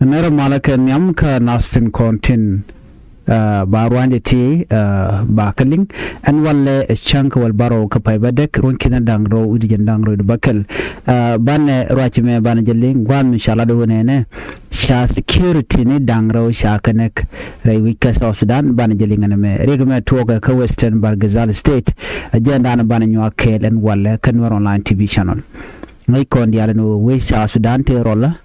Nera malaka nyam ka nastin kontin barwanje ti bakaling an walle chunk wal baro ka pay badek ron kina dangro udi dangro bakal ban rachime ban jelling gwan inshallah do nene sha security ni dangro sha kanek rai wika South Sudan ban jelling aname regme toga ka Western Bargazal State agenda na ban nywa kel en walle kanwar online TV channel ngai kon diala no we South Sudan te rolla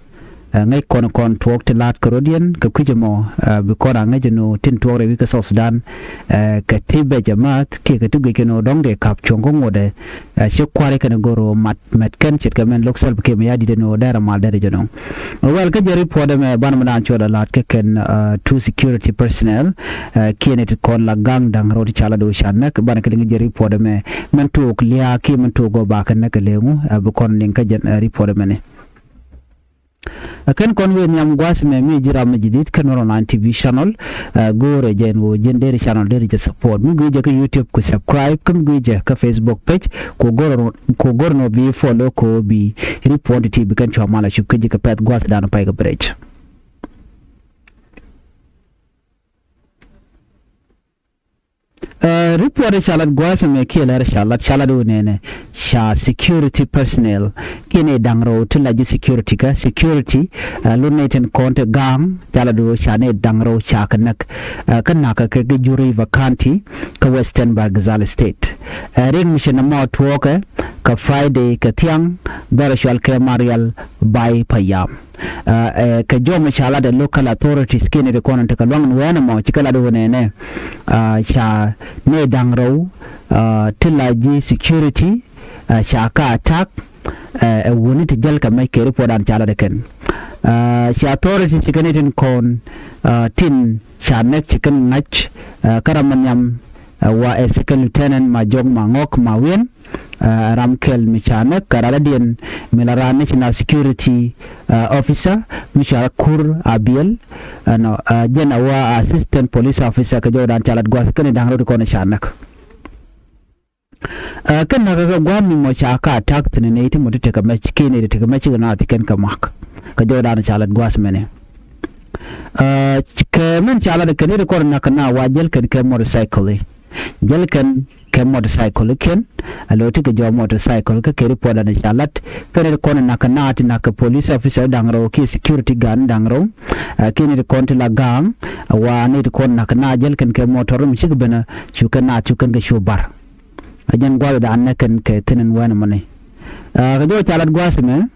ngay kon tuok te lat Carodian ka kujamo bikora ngay jeno tin tuok rewi ka South Sudan ka tibe jamat ke ka tugi keno dongde kap chongo ngode se kware kana goro mat ken chit kamen loksal ke me yadi deno dara mal dara jeno well ka jeri poda me ban madan choda lat ke ken two security personnel kienet kon la gang dang rodi chala do shanak ban ka dinga jeri poda me men tuok liya ki men tuok go ba kan ka lengu bikon ning ka jen report me ne kan kon we nyam gwas me mi jira majidit kan online TV channel gore jen wo jen deri channel deri je support mi guje ka YouTube ku subscribe kam guje ka Facebook page ko gor no bi follow ko bi report TV kan chama la shub ke ka pet gwas dan pay ka bridge report shalat gwasa me kila shalat shalado nene sha security personnel kine dangro tulaji security ka security luneten konte gang jalado shane dangro chakanak kanaka ka juri vacanti ka Western Bargazal State ring mission ma tuoke ka Friday ka tiang darashal ke marial by payam ka jom shala the local authorities kine de kono te kalwang wana mo chikala do nene sha ne dangro tilaji security sha ka attack woni te jel ka mai ke report an chala de ken sha authorities chikane tin kon tin sha nek chikan nach karamanyam wa second lieutenant majong mangok mawien ramkel michana karadian milara national security officer michara kur abiel no jena wa assistant police officer ka jodan chalat gwas kan dangro ko na shanak kan na ga gwami mo chaka attack tene ne iti mo te ka machi kene te ka machi na tiken ka mak ka jodan chalat gwas mene ka men chalat kan ne ko na kana wa jel kan ka motorcycle jel kan ke motorcycle ken aloti ke jo motorcycle ke keri poda na chalat kene ko na kana ati na ka police officer dangro ki security gun dangro kene ko la gang wa ne ko na kana jel kan ke motor mi shig bana chukan ga shubar ajan gwal da an kan ke tinin wani mane ga jo chalat gwasme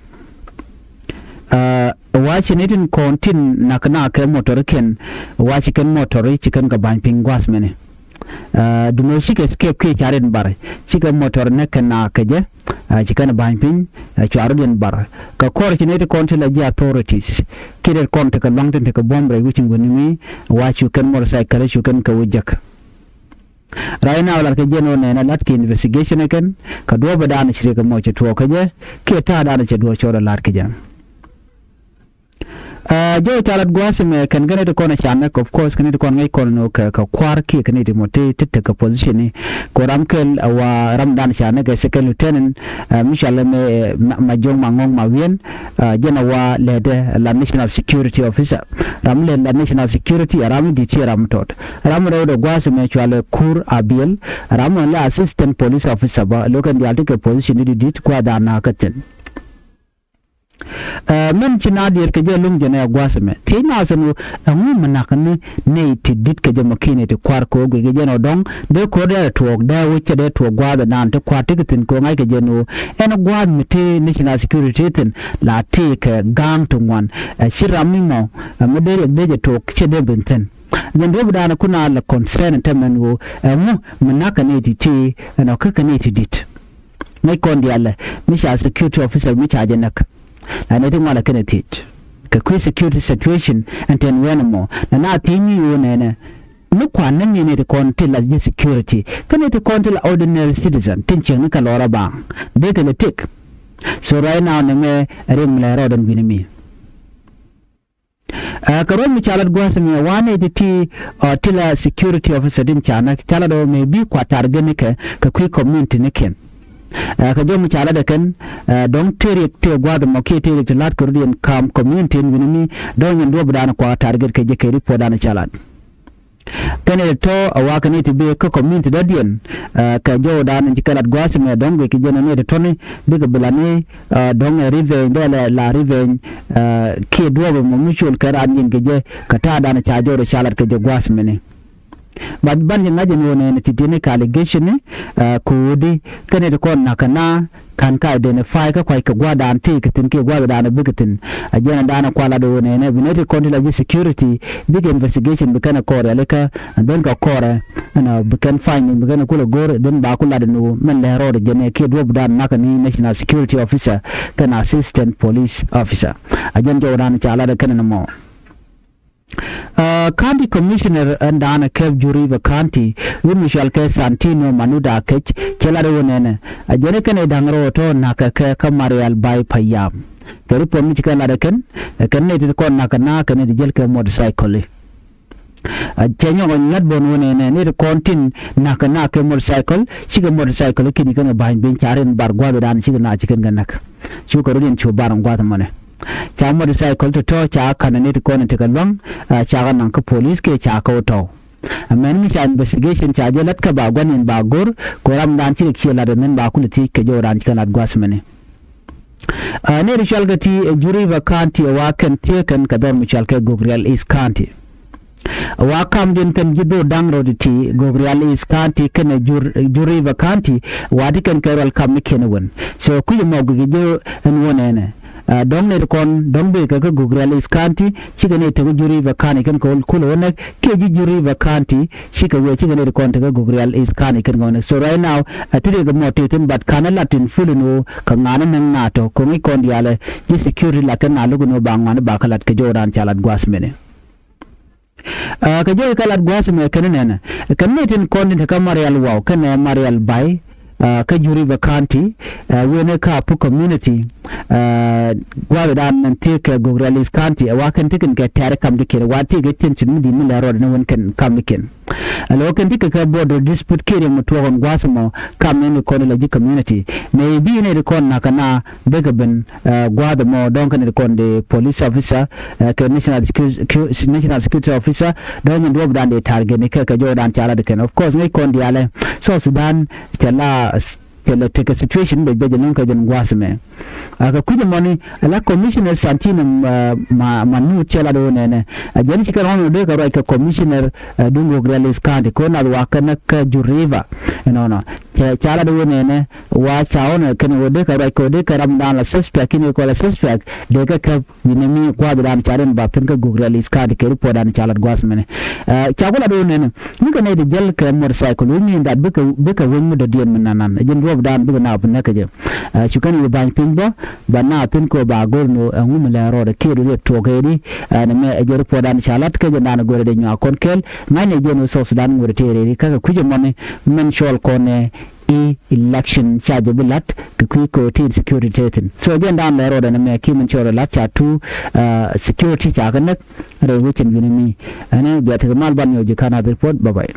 wachi nitin kontin na kana ke motor ken wachi ken motor chikan ga banping gwasme ne duno shike escape ke charen bar chika motor ne kana kaje chikana banpin charuden bar ka kor chinete kontela ji authorities kire konta ka longten te ka bombre wucin gonimi wachu kan motorcycle chu kan ka wujak raina wala ka jeno ne na lat ki investigation kan ka do bada na shire ka mo che to kaje ke ta da na che do chora lat kaje jo chalat gwasme kan gane de kona shanak of course kan de kon ngai kon no ka kwar ki kan de mote titta ka position ni ko ramkel wa ramdan shanak second lieutenant mishala me majong mangong mawien jena wa lede la national security officer ramle la national security ram di chiram tot ram do gwasme chwale kur abiel ram la assistant police officer ba lokan di altika position di dit kwa da na katen men china dir ke jelum jena gwasme tina sanu amu manakan ne tidit ke jamakine te kwar ko ge jeno dong de ko de tuok da wuche de tuok gwada nan te kwar tikitin ko ngai ke jeno en gwad mite national security tin la te ke gang tungwan shiramimo modere de tuok chede benten then do bidana kuna la concern temen wo amu manakane ti no kakane tidit mai kondi alla misha security officer mi charge nak and I think mala kana teach ka security situation and then when more na tini yo na kwa nan ne da kontil la security kana ta kontil ordinary citizen tincin ka lora ba de ka tik so right now ne me rim la rodan binimi karon mi chalat gwasa mi wane da ti tila security officer din chana chala do me bi kwa targane ka community ne ken ka jo mi chala da kan don tere te gwa da mo ke tere te lat kurdian kam community winimi don yin do bdana kwa target ke je ke report dana chala kane to awaka ne tibe ko community dadian ka jo dan jikalat gwasme don be ki jena ne to ne biga bilane don rive ndela la rive ke do mo mutual karan yin ke je kata dan cha jo shalat ke je gwasme ne bad ban yin najin wona ne titine ka allegation ne kudi kane ko nakana kan ka identify ka kwai ka gwada anti kitin ke gwada da na bigitin ajena da na kwala do ne ne United Continental Security big investigation bikana kore leka dan ka kore ana bikan fine bikana kula gore dan ba kula da no men le ro da jene ke do da na ka ni National Security Officer kana Assistant Police Officer ajen jawda na chala da kana mo County Commissioner Andana Kev Juriba County Michelle K Santino Manuda Kech Chelaro Nene Ajene Kane Dangro to Naka Kamarial by Payam Kerupo Michika Ladakan Kanate Kon Nakana Kane the Jelka motorcycle Chenyo on Yadbon one need a contin Nakanaka motorcycle Chicken motorcycle Kinikana behind being Charin Barguada and Chicken Chicken Ganak Chukarudian Chubaran Guatemala cha motorcycle to cha kanane ko ne takalbang cha nan ka police ke cha ka to men mi cha investigation cha jelat ka ba gwanin ba gor ko ram dan ci ke la men ba kuliti ke joran kan adgwasmene ne ritual gati juri vacanti wa kan te kan ka don michal ke Gogrial East County wa kam din kan jido dang roditi Gogrial East County kan juri vacanti wa dikan karal kam ken won so ku mo gujo en wonene dong ne kon dong be ka Gogrial East County chigane te juri vacanti kan ko kulo ne ke juri vacanti chika we chigane kon te Gogrial East County kan ngone so right now atire ga motitin but kana latin fulino kan ngana nan nato ko mi kon diale ji security la kan alugo no bangane ba kalat ke joran chalat gwasmene ka jo kalat gwasme kan ne kan ne tin kon te kamarial wow kan marial bay ka juri vacanti wene ka pu community gwada dan nan te ka Gogrial East County wa kan tikin ka tare kam dike wa te ga tin cin mudi mila road na won kan kam dikin alokan dike ka border dispute kire mutuwa on gwasmo kam ne ko la ji community me bi ne ko na kana daga ben gwada mo don kan ko de police officer ka national security officer don ndo dan de target ne ka jodan chala de kan of course ne ko ndiale so Sudan chala take a situation be non ka jan gwasme aka kuja moni ala commissioner Santino manu chela do nene ajani chika hono de ka right ka commissioner dungo Gogrial East County ko na wakana ka juriva no chala do nene wa chaona kan wode ka right ko de ka ramdan la suspect kini ko la suspect de ka winemi kwa bidan charen bapten ka Gogrial East County ke report dan chala gwasme ne chagula do nene ni ka ne de jel ka motorcycle ni ndat buka wonmu de dien nanan ajin dan buga na abun nakaje shukani ban pimbo banna tun ko ba gorno ngumla ro da kedo le to gaidi na me ajer podan chalat ke je nan gore de nya konkel ngane je no so Sudan ngore tere kaga kuje mone men shol kone election charge bulat ku ko tin security ten so je dan le ro da na me kimin choro lat cha tu security cha kan re wucin binimi ane biya ta mal ban yo je kana report bye bye